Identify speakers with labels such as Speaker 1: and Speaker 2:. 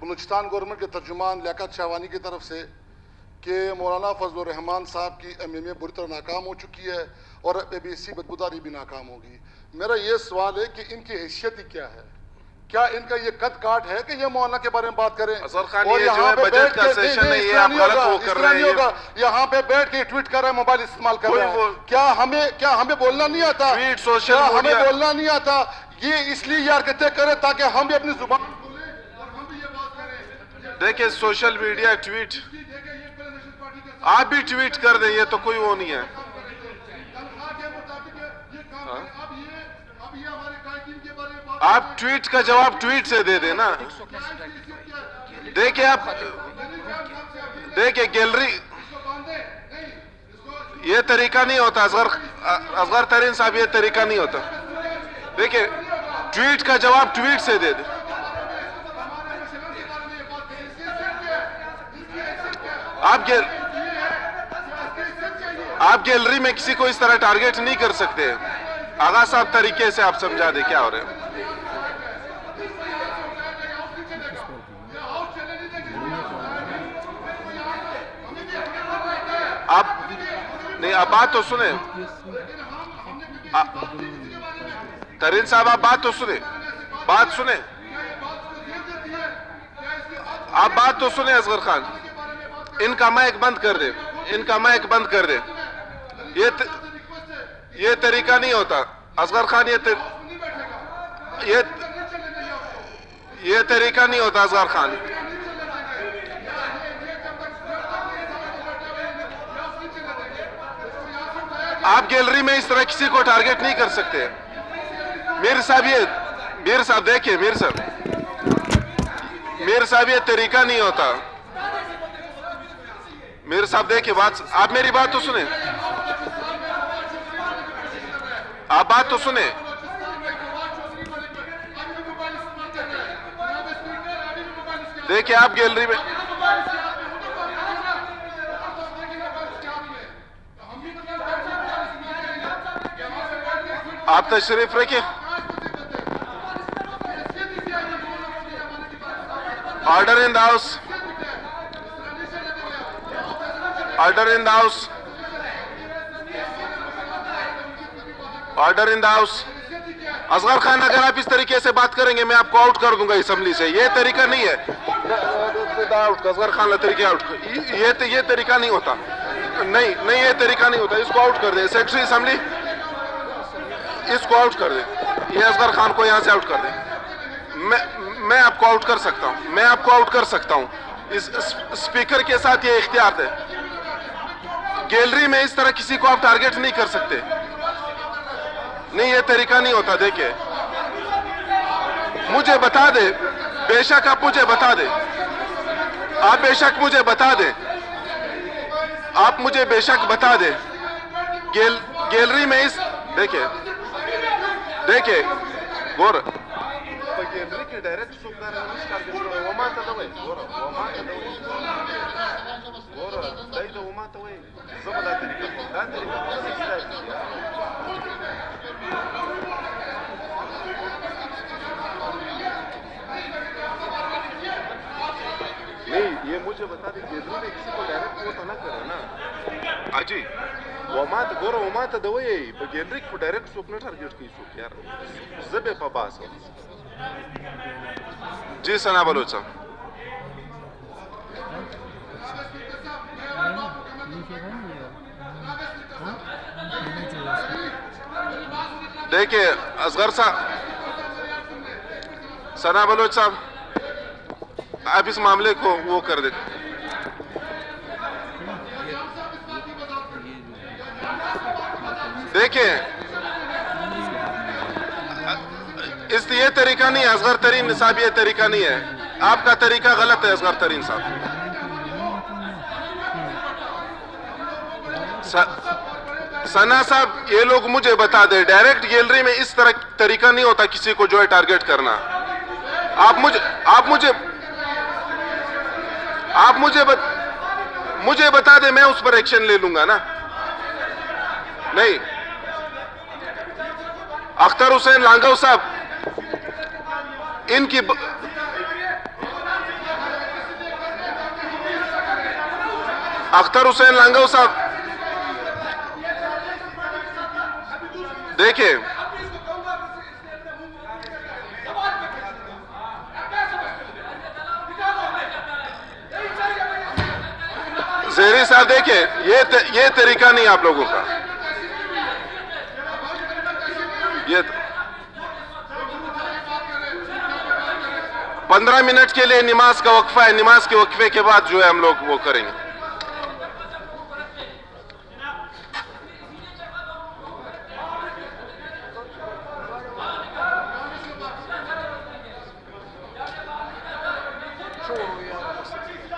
Speaker 1: Balochistan government के तर्जुमान लियाकत शाहवानी की तरफ से कि मौलाना फजलुर रहमान साहब की एमएमए बुरी तरह नाकाम हो चुकी है और एबीसी बदबूदारी भी नाकाम होगी। मेरा ये सवाल है कि इनकी हैसियत ही क्या है? क्या इनका ये कद काट है कि ये मौलाना के बारे में बात करें?
Speaker 2: अजहर खान, ये जो है बजट का सेशन है, ये आप गलत वो कर रहे हैं।
Speaker 1: यहाँ पे बैठ के ट्वीट कर रहे हैं, मोबाइल इस्तेमाल कर रहे हैं। क्या हमें बोलना नहीं आता?
Speaker 2: ट्वीट, सोशल
Speaker 1: मीडिया, हमें
Speaker 2: मीडिया
Speaker 1: बोलना नहीं आता? ये इसलिए यार कहते करें ताकि हम भी अपनी जुबान बोलें और हम भी ये बात करें।
Speaker 2: देखिए सोशल मीडिया ट्वीट, आप भी ट्वीट कर दें, ये तो कोई वो नहीं है। आप ट्वीट का जवाब ट्वीट से दे देना। देखिए आप, देखिए गैलरी, ये तरीका नहीं होता असगर तरीन साहब, ये तरीका नहीं होता। देखिए ट्वीट का जवाब ट्वीट से दे दे। आप गैलरी में किसी को इस तरह टारगेट नहीं कर सकते। आगा साहब तरीके से आप समझा दे क्या हो रहे हैं। आप नहीं, आप बात तो सुने तरीन साहब, आप बात तो सुने, बात सुने, आप बात तो सुने। असगर खान, इनका माइक बंद कर दे, इनका माइक बंद कर दे। ये तरीका नहीं होता असगर खान, ये तरीका नहीं होता असगर खान। आप गैलरी में इस तरह किसी को टारगेट नहीं कर सकते। मीर साहब देखिए, मीर साहब ये तरीका नहीं होता। मीर साहब देखिए, बात, आप मेरी बात तो सुने, आप बात तो सुने। देखिए आप गैलरी में, आप तशरीफ रखिए। Order in the house, order in the house, order in the house. Asghar Khan, अगर आप इस तरीके से बात करेंगे मैं आपको आउट कर दूंगा असेंबली से। ये तरीका नहीं है। असगर खान तरीके आउट, ये तरीका नहीं होता। नहीं ये तरीका नहीं होता। इसको आउट कर दे, सेक्रेटरी असेंबली इसको आउट कर दे। ये असगर खान को यहां से आउट कर दे। मैं आपको आउट कर सकता हूं, मैं आपको आउट कर सकता हूं। इस स्पीकर के साथ ये इख्तियार है। गैलरी में इस तरह किसी को आप टारगेट नहीं कर सकते। नहीं, ये तरीका नहीं होता। देखिए मुझे बता दे, बेशक आप मुझे बता दे, आप बेशक मुझे बता दे, आप मुझे बेशक बता दे। गैलरी में इस देखिए गोर गैलरी के डायरेक्ट सुपर ओमा तदवे गोर ओमा तदवे गोर दाई तो ओमा तवे जबदा तरीका दा तरीका। नहीं, ये मुझे बता दे, गैलरी में किसी को डायरेक्ट वो तो ना करे ना आजी। वमात गोर वमात दवे पे गैलरी को डायरेक्ट सुपने टारगेट की सुप यार जबे पा बास। जी सना बलोच साहब, देखिए असगर साहब, सना बलोच साहब, आप इस मामले को वो कर दे। देखिए ये तरीका नहीं है असगर तरीन साहब, ये तरीका नहीं है। आपका तरीका गलत है असगर तरीन साहब। सना साहब, ये लोग मुझे बता दे, डायरेक्ट गैलरी में इस तरह तरीका नहीं होता किसी को जो है टारगेट करना। आप मुझे बता दे, मैं उस पर एक्शन ले लूंगा ना। नहीं, अख्तर हुसैन लांगव साहब, इनकी अख्तर हुसैन लांगो साहब, देखिए ज़ेहरी साहब, देखिए ये तरीका नहीं आप लोगों का। ये 15 मिनट के लिए नमाज का वक्फा है, नमाज के वक्फे के बाद जो है हम लोग वो करेंगे।
Speaker 1: छोड़ो यार।